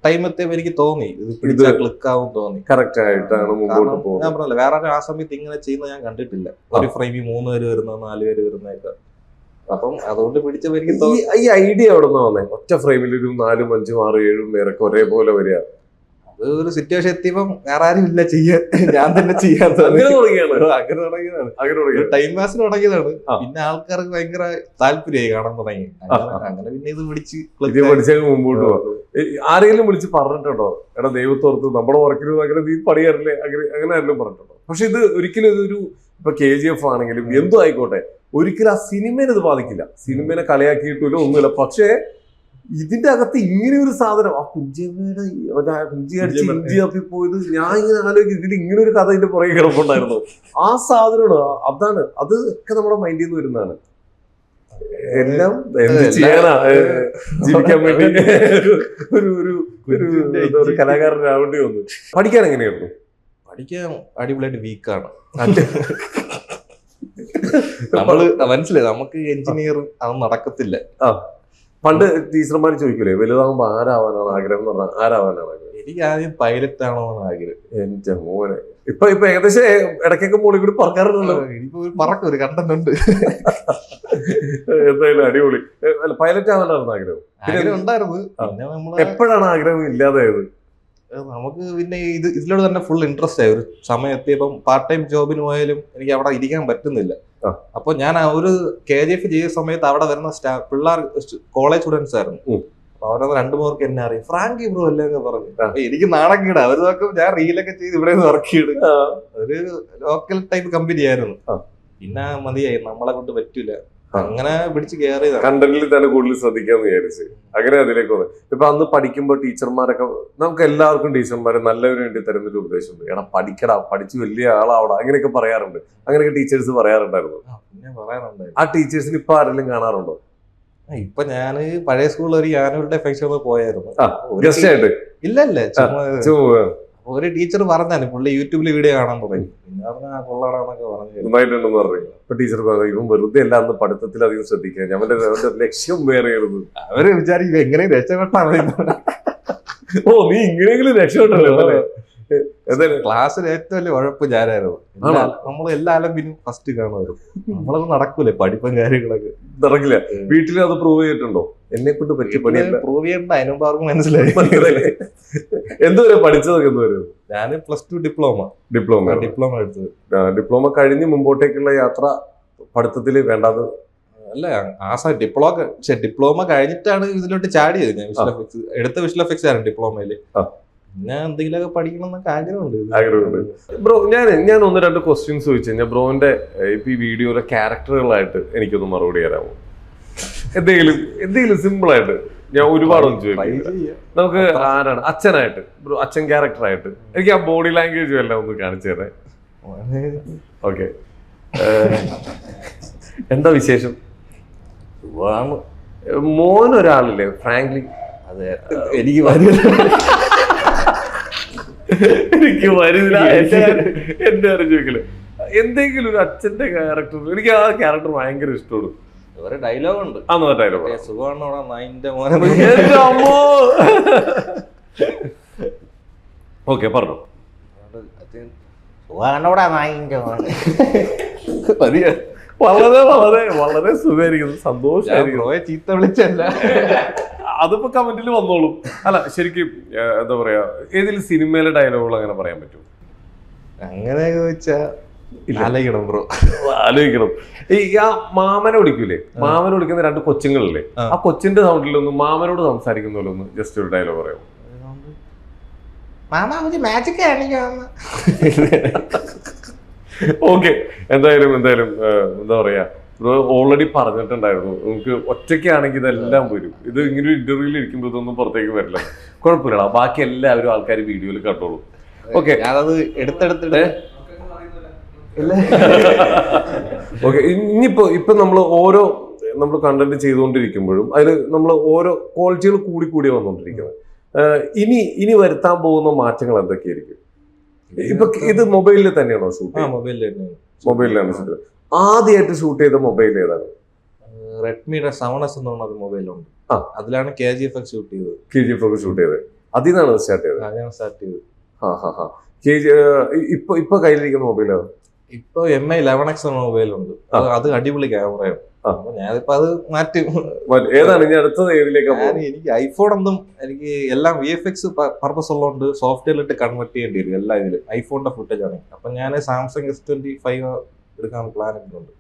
ടൈം എത്തിയപ്പോ എനിക്ക് തോന്നി ഇത് ക്ലിക്ക് ആവും തോന്നി. കറക്റ്റ് ആയിട്ടാണ് മുമ്പോട്ട് പോകുന്നത്. ഞാൻ പറഞ്ഞില്ല വേറെ ആ സമയത്ത് ഇങ്ങനെ ചെയ്യുന്നത് ഞാൻ കണ്ടിട്ടില്ല. ഒരു ഫ്രെയിമിൽ 3 പേര് വരുന്ന 4 പേര് വരുന്നതൊക്കെ. അപ്പം അതുകൊണ്ട് പിടിച്ചപ്പോ എനിക്ക് ഈ ഐഡിയ എവിടെ നിന്ന് വന്നേ? ഒറ്റ ഫ്രെയിമിൽ ഒരു 4, 5, 6, 7 പേരൊക്കെ ഒരേപോലെ വരിക. അത് ഒരു സിറ്റുവേഷൻ എത്തിയപ്പം വേറെ ആരും ഇല്ല ചെയ്യാൻ, ഞാൻ തന്നെ ചെയ്യാൻ ടൈം പാസിന് തുടങ്ങിയതാണ്. പിന്നെ ആൾക്കാർക്ക് ഭയങ്കര താല്പര്യമായി കാണാൻ തുടങ്ങി. അങ്ങനെ പിന്നെ ഇത് പഠിച്ച് മുമ്പോട്ട് പോകാം. ആരെങ്കിലും വിളിച്ച് പറഞ്ഞിട്ടുണ്ടോ എടാ ദൈവത്തോർത്ത് നമ്മുടെ വർക്കിന് അങ്ങനെ നീ പണിയാറില്ലേ അങ്ങനെ ആരെങ്കിലും പറഞ്ഞിട്ടുണ്ടോ? പക്ഷെ ഇത് ഒരിക്കലും ഇതൊരു ഇപ്പൊ KGF ആണെങ്കിലും എന്തും ആയിക്കോട്ടെ ഒരിക്കലും ആ സിനിമേനെ ഇത് ബാധിക്കില്ല. സിനിമേനെ കളിയാക്കിയിട്ടില്ല ഒന്നുമില്ല. പക്ഷേ ഇതിന്റെ അകത്ത് ഇങ്ങനെ ഒരു സാധനം ആ കുഞ്ചിയമ്മയുടെ കുഞ്ചി അടിച്ച് ഇഞ്ചി തപ്പി പോയത് ഞാൻ ഇങ്ങനെ ആലോചിക്കും. ഇതിൽ ഇങ്ങനെ ഒരു കഥ ഇതിന്റെ പുറകെ കിടപ്പുണ്ടായിരുന്നു. ആ സാധനമാണ് അതാണ് അതൊക്കെ നമ്മുടെ മൈൻഡിൽ നിന്ന് വരുന്നതാണ്. എല്ലാം എന്ത് ചെയ്യാനാ ജീവിക്കാൻ വേണ്ടി ഒരു കലാകാരനാവേണ്ടി വന്നു. പഠിക്കാൻ എങ്ങനെയായിരുന്നു? പഠിക്കാൻ അടിപൊളിയായിട്ട് വീക്കാണ്. നമ്മള് മനസ്സിലായി നമുക്ക് എഞ്ചിനീയർ അത് നടക്കത്തില്ല. പണ്ട് ടീച്ചർമാർ ചോദിക്കൂലേ വലുതാകുമ്പോ ആരാവാനാണ് ആഗ്രഹം എന്ന് പറഞ്ഞാൽ ആരാവാനാണ് ആഗ്രഹം? എനിക്ക് ആദ്യം പൈലറ്റ് ആണോ ആഗ്രഹം. എന്റെ മോനെ ഇപ്പൊ ഏകദേശം ഇടയ്ക്കൊക്കെ മോളിൽ കൂടി പറക്കാറുണ്ടല്ലോ. എനിക്ക് പറക്കും ഒരു കണ്ടന്റ് ഉണ്ട്. എന്തായാലും അടിപൊളി. പൈലറ്റ് ആവാനായിരുന്നു ആഗ്രഹം ഉണ്ടായിരുന്നു. പിന്നെ നമ്മള് എപ്പോഴാണ് ആഗ്രഹം ഇല്ലാതായത്? നമുക്ക് പിന്നെ ഇതിലൂടെ തന്നെ ഫുൾ ഇൻട്രസ്റ്റ് ആയി. ഒരു സമയം എത്തിയപ്പം പാർട്ട് ടൈം ജോബിന് പോയാലും എനിക്ക് അവിടെ ഇരിക്കാൻ പറ്റുന്നില്ല. അപ്പൊ ഞാൻ ഒരു KGF ചെയ്ത സമയത്ത് അവിടെ വരുന്ന പിള്ളേർ കോളേജ് സ്റ്റുഡൻസ് ആയിരുന്നു. അപ്പൊ അവരത് 2 പേർക്ക് എന്നെ അറിയാം. ഫ്രാങ്കി ബ്രോ അല്ലേ പറഞ്ഞു. അപ്പൊ എനിക്ക് നാണക്കേട്. അവർ നോക്കും ഞാൻ റീലൊക്കെ ചെയ്ത് ഇവിടെ വർക്ക് ചെയ്ത് ഒരു ലോക്കൽ ടൈപ്പ് കമ്പനി ആയിരുന്നു. പിന്നെ മതിയായി, നമ്മളെ കൊണ്ട് പറ്റൂല. അങ്ങനെ പിടിച്ച് കയറിയതാണ്. കണ്ടന്റിൽ തന്നെ കൂടുതൽ ശ്രദ്ധിക്കാന്ന് വിചാരിച്ച് അങ്ങനെ അതിലേക്ക് വന്നു. ഇപ്പൊ അന്ന് പഠിക്കുമ്പോ ടീച്ചർമാരൊക്കെ നമുക്ക് എല്ലാവർക്കും ടീച്ചർമാരെ നല്ലതിനു വേണ്ടി തരുന്നൊരു ഉപദേശമുണ്ട്. എടാ പഠിക്കടാ, പഠിച്ച് വലിയ ആളാവടാ അങ്ങനെയൊക്കെ പറയാറുണ്ട്. അങ്ങനെയൊക്കെ ടീച്ചേഴ്സ് പറയാറുണ്ടായിരുന്നു. പിന്നെ പറയാറുണ്ട്. ആ ടീച്ചേഴ്സിന് ഇപ്പൊ ആരെങ്കിലും കാണാറുണ്ടോ? ഇപ്പൊ ഞാന് പഴയ സ്കൂളിൽ ഒരു ആനുവൽ ഡേ ഫംഗ്ഷൻ പോയായിരുന്നു. ഗസ്റ്റ് ആയിട്ട്? ഇല്ല ഒരു ടീച്ചർ പറഞ്ഞാലും പുള്ളി യൂട്യൂബിൽ വീഡിയോ കാണാൻ തുടങ്ങി. പിന്നെ പറഞ്ഞാൽ കൊള്ളാടാന്നൊക്കെ പറഞ്ഞു. നന്നായിട്ടുണ്ടെന്ന് പറഞ്ഞു. ഇപ്പൊ ടീച്ചർ പറഞ്ഞു ഇവൻ വെറുതെ അല്ല അന്ന് പഠിത്തത്തിൽ അധികം ശ്രദ്ധിക്കുക, ഞമ്മന്റെ ലക്ഷ്യം വേറെയായിരുന്നു. അവര് വിചാരിക്കും എങ്ങനെ രക്ഷപ്പെട്ടാ. ഓ നീ ഇങ്ങനെയെങ്കിലും രക്ഷപ്പെട്ടല്ലോ അല്ലേ? എന്തായാലും ക്ലാസ്സിൽ ഏറ്റവും വലിയ ഉഴപ്പ് ഞാനായിരുന്നു. നമ്മൾ എല്ലാ അലമ്പിനും ഫസ്റ്റ് കാണുമായിരുന്നു. നമ്മളത് നടക്കൂലേ പഠിപ്പും കാര്യങ്ങളൊക്കെ നടക്കില്ല. വീട്ടിൽ അത് പ്രൂവ് ചെയ്തിട്ടുണ്ടോ? എന്നെ കൊണ്ട് പറ്റിയ പണിയല്ല. പ്രൂവ് ചെയ്യേണ്ട അതിനുമ്പ് ആർക്കും മനസ്സിലായി. എന്തുവരെ പഠിച്ചതൊക്കെ എന്തുവരെ? ഞാൻ +2 ഡിപ്ലോമ എടുത്തത്. ഡിപ്ലോമ കഴിഞ്ഞ് മുമ്പോട്ടേക്കുള്ള യാത്ര പഠിത്തത്തിൽ വേണ്ടാത് അല്ല, ഡിപ്ലോമ കഴിഞ്ഞിട്ടാണ് ഇതിലോട്ട് ചാടിയത്. ഞാൻ വിഷ്വൽ എഫക്ട്സ് എടുത്ത വിഷ്വൽ എഫക്ട്സ് ആണ് ഡിപ്ലോമയില്. പിന്നെ എന്തെങ്കിലുമൊക്കെ പഠിക്കണം എന്നൊക്കെ ആഗ്രഹമുണ്ട്. ബ്രോ, ഞാൻ 1-2 ക്വസ്റ്റ്യൻസ് ചോദിച്ചു കഴിഞ്ഞാൽ ബ്രോന്റെ ഇപ്പൊ ഈ വീഡിയോയിലെ ക്യാരക്ടറുകളായിട്ട് എനിക്കൊന്ന് മറുപടി തരാമോ? എന്തെങ്കിലും സിമ്പിൾ ആയിട്ട്. ഞാൻ ഒരുപാടൊന്നും ചോദിക്കും. നമുക്ക് ആരാണ് അച്ഛനായിട്ട്, ബ്രോ അച്ഛൻ ക്യാരക്ടറായിട്ട് എനിക്ക് ആ ബോഡി ലാംഗ്വേജും എല്ലാം ഒന്ന് കാണിച്ചു തരേ. ഓക്കെ, എന്താ വിശേഷം? മോനൊരാളില്ലേ ഫ്രാങ്ക്ലി? അതെ, എനിക്ക് വരില്ല. എന്റെ അറിവ് ചോദിക്കല് എന്തെങ്കിലും ഒരു അച്ഛന്റെ ക്യാരക്ടർ. എനിക്ക് ആ ക്യാരക്ടർ ഭയങ്കര ഇഷ്ടമാണ്. ഒരു ഡയലോഗ് ഉണ്ട്. ഡയലോഗ് സുഖമാണോടാ നായിന്റെ മോനെ. ഓക്കെ, പറഞ്ഞു. സുഖാണോടാ നായിന്റെ മോനെ. വളരെ വളരെ വളരെ സുഖമായിരിക്കുന്നു, സന്തോഷമായിരിക്കുന്നു. ചീത്ത വിളിച്ചല്ല, അതിപ്പോ കമന്റിൽ വന്നോളും. അല്ല, ശരിക്കും എന്താ പറയാ, ഏതെങ്കിലും സിനിമയിലെ ഡയലോഗുകൾ അങ്ങനെ പറയാൻ പറ്റുമോ? അങ്ങനെ ചോദിച്ചാ ആലോചിക്കണം ബ്രോ, ആലോചിക്കണം. ഈ ആ മാമനെ വിളിക്കൂലേ, മാമനെ വിളിക്കുന്ന 2 കൊച്ചുങ്ങളില്ലേ, ആ കൊച്ചിന്റെ സൗണ്ടിലൊന്ന് മാമനോട് സംസാരിക്കുന്ന പോലെ ഒന്ന് ജസ്റ്റ് ഒരു ഡയലോഗ് പറയാമോ? മാജിക് കാണിക്കാന്ന്. ഓക്കെ, എന്തായാലും എന്താ പറയാ, ഓൾറെഡി പറഞ്ഞിട്ടുണ്ടായിരുന്നു നമുക്ക് ഒറ്റയ്ക്കാണെങ്കിൽ ഇതെല്ലാം വരും. ഇത് ഇങ്ങനെ ഒരു ഇന്റർവ്യൂവിൽ ഇരിക്കുമ്പോൾ ഇതൊന്നും പുറത്തേക്ക് വരില്ല. കുഴപ്പമില്ലടാ, ബാക്കി എല്ലാവരും ആൾക്കാർ വീഡിയോയിൽ കണ്ടോളൂ. ഓക്കെ, ഞാനത് എടുത്തെടുത്തിട്ട് ഓക്കെ. ഇപ്പൊ നമ്മൾ കണ്ടന്റ് ചെയ്തുകൊണ്ടിരിക്കുമ്പോഴും അതിൽ നമ്മൾ ഓരോ ക്വാളിറ്റികൾ കൂടി വന്നുകൊണ്ടിരിക്കുന്നത്. ഇനി വരുത്താൻ പോകുന്ന മാറ്റങ്ങൾ എന്തൊക്കെയായിരിക്കും? ഇപ്പൊ ഇത് മൊബൈലിൽ തന്നെയാണോ ഷൂട്ട്? മൊബൈലിലാണ് ഷൂട്ട്. ആദ്യമായിട്ട് ഷൂട്ട് ചെയ്ത മൊബൈൽ ഏതാണ്? റെഡ്മിയുടെ 7S എന്ന് പറഞ്ഞ മൊബൈലുണ്ട്. അതിലാണ് KGF ഷൂട്ട് ചെയ്തത്. അതിൽ നിന്നാണ് സ്റ്റാർട്ട് ചെയ്തത്. ഇപ്പൊ കയ്യിലിരിക്കുന്ന മൊബൈൽ ഇപ്പൊ MI 11X എന്ന മൊബൈലുണ്ട്. അത് അടിപൊളി ക്യാമറയാണ്. ഞാനിപ്പോ അത് മാറ്റി. ഏതാണ് ഇനി അടുത്തത്? ഏതിലേക്കാണ്? എനിക്ക് ഐഫോൺ ഒന്നും, എനിക്ക് എല്ലാം VFX പർപ്പസ് ഉള്ളതുകൊണ്ട് സോഫ്റ്റ്വെയറിലിട്ട് കൺവെർട്ട് ചെയ്യേണ്ടി വരും എല്ലാം ഇതിൽ. ഐഫോണിന്റെ ഫുട്ടേജ് ആണ്. അപ്പൊ ഞാൻ സാംസങ് S25 എടുക്കാൻ പ്ലാൻ ഇട്ടുണ്ട്.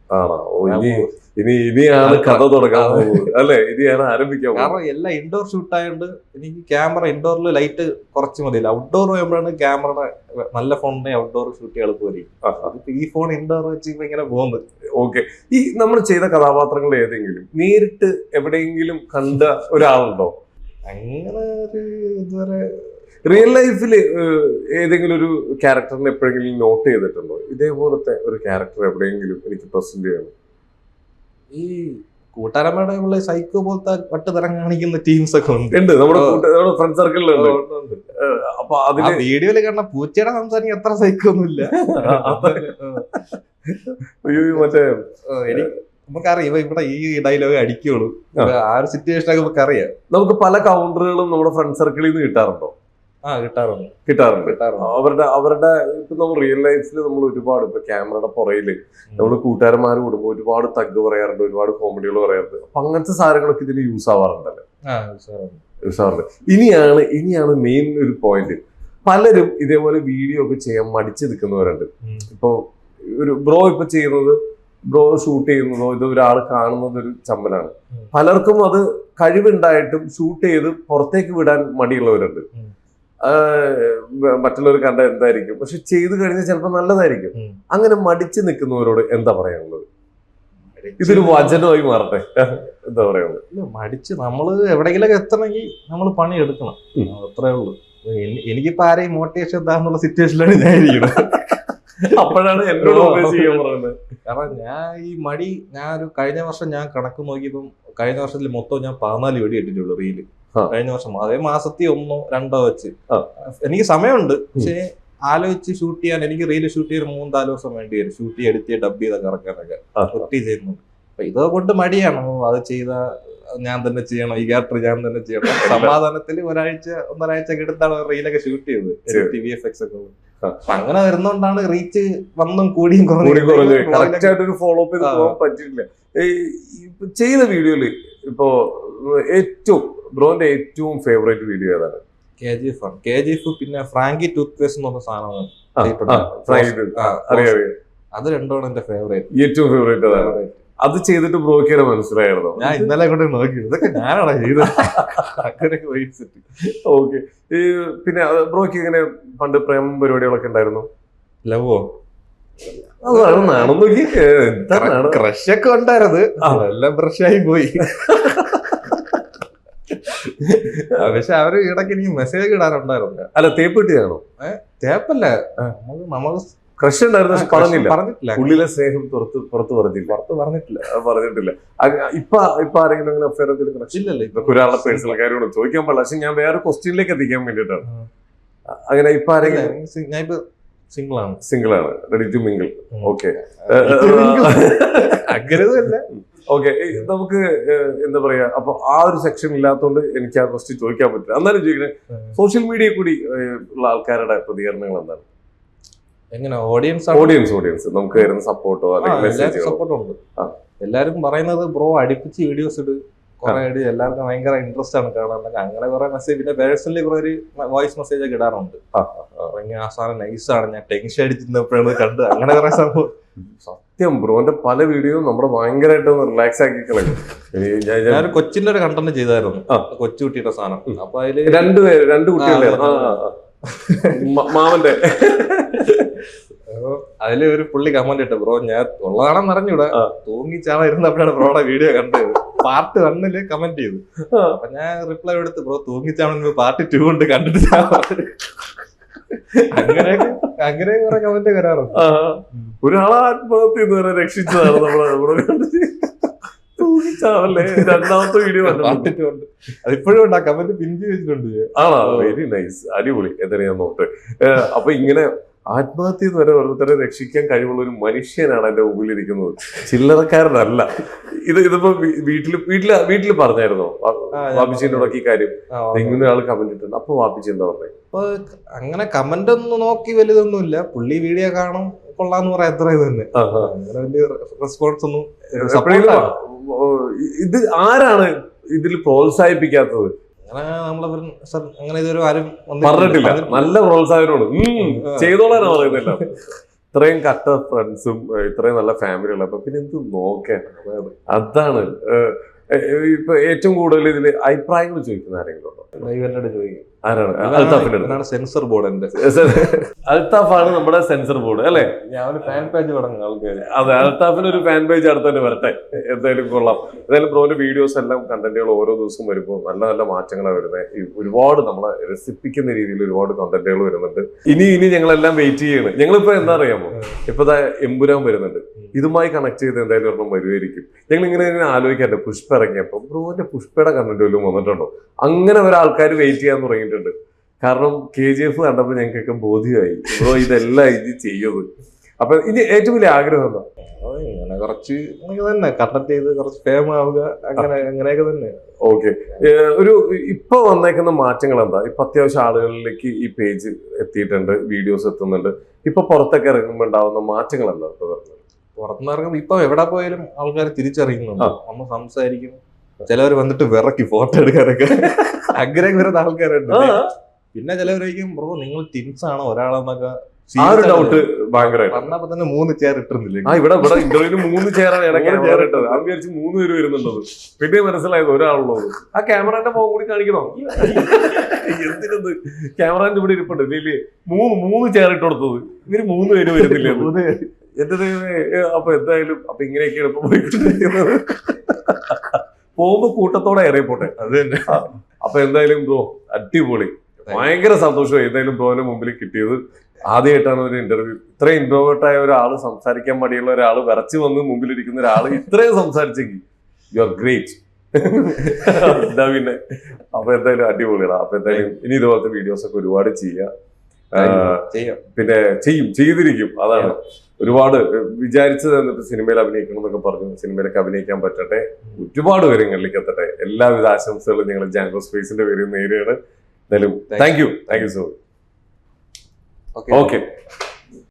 ഇനിയാണ് കഥ തുടങ്ങാൻ പോകുന്നത് അല്ലെ? ഇനിയാണ് ആരംഭിക്കാൻ പോകുന്നത്. കാരണം എല്ലാം ഇൻഡോർ ഷൂട്ട് ആയതുകൊണ്ട് എനിക്ക് ക്യാമറ ഇൻഡോറിൽ ലൈറ്റ് കുറച്ച് മതിയില്ല. ഔട്ട്ഡോർ വരുമ്പോഴാണ് ക്യാമറയുടെ നല്ല ഫോണിനെ ഔട്ട്ഡോർ ഷൂട്ട് ചെയ്യാൻ എളുപ്പമായിരിക്കും. ഈ ഫോൺ ഇൻഡോർ വെച്ച് ഇങ്ങനെ പോകുന്നത്. ഓക്കെ, ഈ നമ്മൾ ചെയ്ത കഥാപാത്രങ്ങൾ ഏതെങ്കിലും നേരിട്ട് എവിടെയെങ്കിലും കണ്ട ഒരാളുണ്ടോ? അങ്ങനെ ഒരു ഇതുവരെ റിയൽ ലൈഫിൽ ഏതെങ്കിലും ഒരു ക്യാരക്ടറിനെ എപ്പോഴെങ്കിലും നോട്ട് ചെയ്തിട്ടുണ്ടോ? ഇതേപോലത്തെ ഒരു ക്യാരക്ടർ എവിടെയെങ്കിലും എനിക്ക് പ്രസന്റ് ചെയ്യണം. ഈ കൂട്ടാരമ്മയുടെ സൈക്കോ പോലത്തെ വട്ടുതരം കാണിക്കുന്ന ടീംസ് ഒക്കെ ഉണ്ട്. നമ്മുടെ ഫ്രണ്ട് സർക്കിളിലുണ്ട്. അപ്പൊ അതിന് വീഡിയോയില് കാണുന്ന പൂച്ചയുടെ സംസാരിക്കാൻ അത്ര സൈക്കോ ഒന്നുമില്ല. മറ്റേ നമുക്കറിയാം ഇവിടെ ഈ ഡയലോഗ് അടിക്കുള്ളൂ. ആ ഒരു സിറ്റുവേഷനൊക്കെ നമുക്കറിയാം. നമുക്ക് പല കൗണ്ടറുകളും നമ്മുടെ ഫ്രണ്ട് സർക്കിളിൽ നിന്ന് കിട്ടാറുണ്ടോ? കിട്ടാറുണ്ട്. അവരുടെ ഇപ്പൊ നമ്മൾ റിയൽ ലൈഫിൽ നമ്മൾ ഒരുപാട് ഇപ്പൊ ക്യാമറയുടെ പുറയില് നമ്മള് കൂട്ടുകാരന്മാർ കൂടുമ്പോൾ ഒരുപാട് തഗ് പറയാറുണ്ട്, ഒരുപാട് കോമഡികൾ പറയാറുണ്ട്. അപ്പൊ അങ്ങനത്തെ സാധനങ്ങളൊക്കെ ഇതിന് യൂസ് ആവാറുണ്ടല്ലോ. ഇനിയാണ് മെയിൻ ഒരു പോയിന്റ്. പലരും ഇതേപോലെ വീഡിയോ ഒക്കെ ചെയ്യാൻ മടിച്ചു നിൽക്കുന്നവരുണ്ട്. ഇപ്പൊ ഒരു ബ്രോ ഇപ്പൊ ചെയ്യുന്നത്, ബ്രോ ഷൂട്ട് ചെയ്യുന്നതോ ഇത് ഒരാൾ കാണുന്നത് ഒരു ചമ്മലാണ്. പലർക്കും അത് കഴിവുണ്ടായിട്ടും ഷൂട്ട് ചെയ്ത് പുറത്തേക്ക് വിടാൻ മടിയുള്ളവരുണ്ട്. മറ്റുള്ളവർ കണ്ട എന്തായിരിക്കും, പക്ഷെ ചെയ്ത് കഴിഞ്ഞാൽ ചിലപ്പോൾ നല്ലതായിരിക്കും. അങ്ങനെ മടിച്ചു നിൽക്കുന്നവരോട് എന്താ പറയാനുള്ളത്? ഇതൊരു വചനമായി മാറട്ടെ, എന്താ പറയാനുള്ളത്? മടിച്ച് നമ്മള് എവിടെയെങ്കിലൊക്കെ എത്തണമെങ്കിൽ നമ്മൾ പണി എടുക്കണം, അത്രേ ഉള്ളൂ. എനിക്കിപ്പോ ആരെയും മോട്ടിവേഷൻ എന്താന്നുള്ള സിറ്റുവേഷനിലാണ് ഞാൻ ഇരിക്കുന്നത്. അപ്പോഴാണ് എന്നോട് ചെയ്യാൻ പറയുന്നത്. കാരണം ഞാൻ ഒരു കഴിഞ്ഞ വർഷം ഞാൻ കണക്ക് നോക്കിയപ്പം കഴിഞ്ഞ വർഷത്തിൽ മൊത്തം ഞാൻ 14 വെടി ഇട്ടിട്ടുള്ളൂ റീല്. കഴിഞ്ഞ വർഷം അതേ മാസത്തിൽ 1-2 വെച്ച്. എനിക്ക് സമയമുണ്ട്, പക്ഷേ ആലോചിച്ച് ഷൂട്ട് ചെയ്യാൻ എനിക്ക് റീല് ഷൂട്ട് ചെയ്യാൻ 3-4 ദിവസം വേണ്ടി വരും. ഷൂട്ട് ചെയ്ത് എഡിറ്റ് ചെയ്ത് ഡബ് ചെയ്തൊക്കെ ഇറക്കാനൊക്കെ ഒട്ടി ചെയ്യുന്നുണ്ട്. അപ്പൊ ഇതുകൊണ്ട് മടിയാണോ അത് ചെയ്ത ഞാൻ തന്നെ ചെയ്യണം, ഈ ക്യാരക്ടർ ഞാൻ തന്നെ ചെയ്യണം. സമാധാനത്തിൽ ഒന്നരാഴ്ച എടുത്താണ് റീലൊക്കെ ഷൂട്ട് ചെയ്തത്, VFX ഒക്കെ. അപ്പൊ അങ്ങനെ വരുന്നോണ്ടാണ് റീച്ച് വന്നും കൂടിയും കറക്റ്റ് ആയിട്ട് ഒരു ഫോളോ അപ്പ് ചെയ്ത് പോകാൻ പറ്റിയിട്ടില്ല. ചെയ്ത വീഡിയോയില് ഇപ്പോ ബ്രോന്റെ ഏറ്റവും ഫേവറേറ്റ് വീഡിയോ ഏതാണ്? KGF ആണ്. KGF പിന്നെ ഫ്രാങ്കി ടൂത്ത് പേസ്റ്റ് എന്ന് പറഞ്ഞ സാധനമാണ്. അത് രണ്ടുമാണ് എന്റെ ഫേവറേറ്റ്, ഏറ്റവും ഫേവറേറ്റ് അതാണ്. അത് ചെയ്തിട്ട് ബ്രോക്ക് മനസ്സിലായിരുന്നു. ഞാൻ ഇന്നലെ കൊണ്ട് നോക്കി, ഇതൊക്കെ ഞാനാണ് ചെയ്തത്. ഓക്കെ. പിന്നെ ബ്രോക്ക് ഇങ്ങനെ പണ്ട് പ്രേമ പരിപാടികളൊക്കെ ഉണ്ടായിരുന്നു? ലവോ അതാണ് നോക്കി ക്രഷൊക്കെ ഉണ്ടായത്, എല്ലാം ബ്രഷായി പോയി. പക്ഷെ അവര് ഇടയ്ക്ക് എനിക്ക് മെസ്സേജ് ഇടാറുണ്ടായിരുന്നു. അല്ല, തേപ്പ് കിട്ടിയാണോ? തേപ്പല്ല, നമുക്ക് ക്രഷ് ഉണ്ടായിരുന്നു, പറഞ്ഞിട്ടില്ല. ഉള്ളിലെ സ്നേഹം പുറത്ത് പറഞ്ഞിട്ടില്ല. ഇപ്പൊ ആരെങ്കിലും അങ്ങനെ അഫയർ ക്രഷ് ഇല്ലല്ലോ? ഇതൊക്കെ ഒരാളുടെ പേഴ്സണൽ കാര്യമാണ്, ചോദിക്കാൻ പാടില്ല. പക്ഷെ ഞാൻ വേറെ ക്വസ്റ്റ്യനിലേക്ക് എത്തിക്കാൻ വേണ്ടിയിട്ടാണ്. അങ്ങനെ ഇപ്പൊ ആരെങ്കിലും? ഞാൻ ഇപ്പൊ സിംഗിൾ ആണ്, റെഡി ടു മിംഗിൾ. ഓക്കെ, അങ്ങനെയല്ല. ഓക്കെ, നമുക്ക് എന്താ പറയാ, അപ്പൊ ആ ഒരു സെക്ഷൻ ഇല്ലാത്തതുകൊണ്ട് എനിക്ക് ആ ക്വസ്റ്റ്യൻ ചോദിക്കാൻ പറ്റില്ല. എന്നാലും ചോദിക്കണേ, സോഷ്യൽ മീഡിയ കൂടി ഉള്ള ആൾക്കാരുടെ പ്രതികരണങ്ങൾ എന്താണ്? എങ്ങനെ ഓഡിയൻസ് നമുക്ക് വരുന്ന സപ്പോർട്ടോ അല്ലെങ്കിൽ സപ്പോർട്ടോ ഉണ്ട്. എല്ലാരും പറയുന്നത് ബ്രോ അടുപ്പിച്ച് വീഡിയോസ് ഇട്, കുറെ ഇട്, എല്ലാവർക്കും ഭയങ്കര ഇൻട്രസ്റ്റ് ആണ് കാണാൻ. അങ്ങനെ കുറെ മെസ്സേജ്, പിന്നെ പേഴ്സണലി കുറെ വോയിസ് മെസ്സേജ് ഒക്കെ ഇടാറുണ്ട്. ആ സാധനം നൈസാണ്, ഞാൻ ടെൻഷൻ അടിച്ചിരുന്നപ്പോഴാണ് കണ്ട്, അങ്ങനെ കുറെ സംഭവം. സത്യം ബ്രോന്റെ പല വീഡിയോയും നമ്മുടെ ഭയങ്കരമായിട്ട് റിലാക്സ് ആക്കി കളയും. ഞാൻ കൊച്ചിന്റെ ഒരു കണ്ടന്റ് ചെയ്തായിരുന്നു, കൊച്ചുകുട്ടിയുടെ സാധനം. അപ്പൊ അതില് രണ്ട് കുട്ടികളെ മാമന്റെ അതില് ഒരു പുള്ളി കമന്റ് ഇട്ട്, ബ്രോ ഞാൻ ഉള്ളതാണെന്ന് അറിഞ്ഞൂടാ, തൂങ്ങിച്ചാണ ഇരുന്നപ്പോഴാണ് ബ്രോയുടെ വീഡിയോ കണ്ടത്. പാർട്ട് 1 കമന്റ് ചെയ്തു. അപ്പൊ ഞാൻ റിപ്ലൈ എടുത്ത്, ബ്രോ തൂങ്ങിച്ചാണെന്ന് പാർട്ട് 2 കൊണ്ട് കണ്ടിട്ട് അങ്ങനെ കുറെ കമന്റ് വരാറുണ്ട്. ഒരാളെ ആത്മഹത്യ വരെ രക്ഷിച്ചതാണ് നമ്മളെ തൂങ്ങിച്ചാവല്ലേ. രണ്ടാമത്തെ വീഡിയോ കണ്ടിട്ടുണ്ട്, അതിപ്പോഴും ഉണ്ട്, ആ കമന്റ് പിഞ്ചു വെച്ചിട്ടുണ്ട്. ആണോ? വെരി നൈസ്, അടിപൊളി. എന്തായാലും ഞാൻ നോട്ടെ. അപ്പൊ ഇങ്ങനെ ആത്മഹത്യ വരെ ഓരോരുത്തരെ രക്ഷിക്കാൻ കഴിവുള്ള ഒരു മനുഷ്യനാണ് എന്റെ മുമ്പിലിരിക്കുന്നത്, ചില്ലറക്കാരനല്ല. ഇതിപ്പോ വീട്ടില് പറഞ്ഞായിരുന്നോ വാപ്പിച്ചിനോടൊക്കെ ഈ കാര്യം? ഇങ്ങനെ ആള് കമന്റ് ഇട്ടുണ്ട്. അപ്പൊ വാപ്പിച്ചി എന്താ പറഞ്ഞത്? അപ്പൊ അങ്ങനെ കമന്റ് ഒന്നും നോക്കി വലുതൊന്നുമില്ല, പുള്ളി വീഡിയോ കാണും, കൊള്ളാന്ന് പറയാം, അത്ര ഇത് തന്നെ. അങ്ങനെ വലിയ റെസ്പോൺസ് ഒന്നും. ഇത് ആരാണ് ഇതിൽ പ്രോത്സാഹിപ്പിക്കാത്തത്? അങ്ങനെ ഇതൊരു ആരും പറഞ്ഞിട്ടില്ല. നല്ല പ്രോത്സാഹനമാണ്, ചെയ്തോളാനോ പറയുന്നില്ല. ഇത്രയും കട്ട ഫ്രണ്ട്സും ഇത്രയും നല്ല ഫാമിലികളും, അപ്പൊ പിന്നെ എന്ത് നോക്കാൻ. അതാണ് ഇപ്പൊ ഏറ്റവും കൂടുതൽ ഇതില് അഭിപ്രായങ്ങൾ ചോദിക്കുന്ന ആരെങ്കിലും ഉണ്ടോ? ചോദിക്കും. ആരാണ്? അൽത്താഫിന്റെ സെൻസർ ബോർഡ്. അൽത്താഫാണ് നമ്മുടെ സെൻസർ ബോർഡ് അല്ലെ? ഞാൻ ഫാൻ പേജ് തുടങ്ങും ആൾക്കാർ. അതെ, അൽത്താഫിന് ഒരു ഫാൻ പേജ് അടുത്ത് തന്നെ വരട്ടെ. എന്തായാലും കൊള്ളാം. എന്തായാലും ബ്രോന്റെ വീഡിയോസ് എല്ലാം കണ്ടന്റുകൾ ഓരോ ദിവസവും വരുമ്പോൾ നല്ല നല്ല മാറ്റങ്ങളാണ് വരുന്നത്. ഒരുപാട് നമ്മളെ രസിപ്പിക്കുന്ന രീതിയിൽ ഒരുപാട് കണ്ടന്റുകൾ വരുന്നുണ്ട്. ഇനി ഞങ്ങളെല്ലാം വെയിറ്റ് ചെയ്യാണ്. ഞങ്ങളിപ്പോ എന്താ അറിയാമോ, ഇപ്പൊ എമ്പുരാൻ വരുന്നുണ്ട്, ഇതുമായി കണക്ട് ചെയ്ത് എന്തായാലും ഒരെണ്ണം വരുമായിരിക്കും. ഞങ്ങൾ ഇങ്ങനെ ആലോചിക്കാറുണ്ട്, പുഷ്പ ഇറങ്ങിയപ്പോ ബ്രോന്റെ പുഷ്പയുടെ കണ്ടന്റ് വല്ലതും വന്നിട്ടുണ്ടോ? അങ്ങനെ ഒരാൾക്കാർ വെയിറ്റ് ചെയ്യാൻ തുടങ്ങിയിട്ടുണ്ട്. കാരണം KGF കണ്ടപ്പോൾ ഞങ്ങൾക്കൊക്കെ ബോധ്യമായി ബ്രോ ഇതെല്ലാം ഇത് ചെയ്യുന്നത്. അപ്പൊ ഇനി ഏറ്റവും വലിയ ആഗ്രഹം എന്താ? ഇങ്ങനെ കുറച്ച് തന്നെ കണ്ടന്റ് ചെയ്ത് കുറച്ച് ഫേം ആവുക, അങ്ങനെയൊക്കെ തന്നെ. ഓക്കെ, ഇപ്പൊ വന്നേക്കുന്ന മാറ്റങ്ങൾ എന്താ? ഇപ്പൊ അത്യാവശ്യം ആളുകളിലേക്ക് ഈ പേജ് എത്തിയിട്ടുണ്ട്, വീഡിയോസ് എത്തുന്നുണ്ട്. ഇപ്പൊ പുറത്തൊക്കെ ഇറങ്ങുമ്പോൾ ഉണ്ടാവുന്ന മാറ്റങ്ങൾ എന്താ? പുറത്തുനിന്നിറങ്ങുമ്പോൾ ഇപ്പൊ എവിടെ പോയാലും ആൾക്കാർ തിരിച്ചറിയുന്നുണ്ട്, നമ്മൾ സംസാരിക്കും, ചിലവർ വന്നിട്ട് വിറക്കി ഫോട്ടോ എടുക്കാനൊക്കെ അങ്ങനെ വരുന്ന ആൾക്കാരുണ്ട്. പിന്നെ ചിലവരായിരിക്കും, ബ്രോ നിങ്ങൾ ടിൻസ് ആണോ ഒരാളെന്നൊക്കെ ഡൗട്ട് ഭയങ്കരമായിട്ട്. വന്നപ്പോ തന്നെ 3 ചെയർ ഇട്ടിരുന്നില്ലേ? ഇവിടെ ഇന്റർവ്യൂവിന് 3 ചെയറാണ് ചെയർ ഇട്ടത്. അത് വിചാരിച്ച് 3 പേര് വരുന്നുള്ളത്. പിന്നെ മനസ്സിലായത് ഒരാളുള്ളത്. ആ ക്യാമറന്റെ മുഖം കൂടി കാണിക്കണോ? എന്തിനത്? ക്യാമറന്റെ ഇവിടെ ഇരിപ്പുണ്ട്. ഇല്ലേ, 3 ചെയർ ഇട്ട് കൊടുത്തത്. ഇവര് 3 പേര് വരുന്നില്ലേ? എന്റെ ദൈവമേ. അപ്പൊ എന്തായാലും അപ്പൊ ഇങ്ങനെയൊക്കെയാണ് ഇപ്പൊ പോയിക്കൊണ്ടിരിക്കുന്നത്. പോകുമ്പോ കൂട്ടത്തോടെ ഇറങ്ങിപ്പോട്ടെ. അത് തന്നെ. അപ്പൊ എന്തായാലും ബ്രോ അടിപൊളി, ഭയങ്കര സന്തോഷമായി എന്തായാലും ബ്രോന്റെ മുമ്പിൽ കിട്ടിയത്. ആദ്യമായിട്ടാണ് ഒരു ഇന്റർവ്യൂ, ഇത്രയും ഇൻട്രോവേർട്ടായ ഒരാള്, സംസാരിക്കാൻ മടിയുള്ള ഒരാള്, വിറച്ചു വന്ന് മുമ്പിലിരിക്കുന്ന ഒരാള് ഇത്രയും സംസാരിച്ചെങ്കിൽ യു ആർ ഗ്രേറ്റ്. എന്താ പിന്നെ. അപ്പൊ എന്തായാലും അടിപൊളിയാണ്. അപ്പൊ എന്തായാലും ഇനി ഇതുപോലത്തെ വീഡിയോസ് ഒക്കെ ഒരുപാട് ചെയ്യാം. പിന്നെ ചെയ്തിരിക്കും. അതാണ് ഒരുപാട് വിചാരിച്ചത് എന്നിട്ട് സിനിമയിൽ അഭിനയിക്കണം എന്നൊക്കെ പറഞ്ഞു. സിനിമയിലൊക്കെ അഭിനയിക്കാൻ പറ്റട്ടെ, ഒരുപാട് ഉയരങ്ങളിലേക്ക് എത്തട്ടെ. എല്ലാവിധ ആശംസകളും ഞങ്ങൾ ജാങ്കോ സ്പേസിന്റെ പേരിൽ നേരെയാണ്. എന്തായാലും thank you so much. Okay.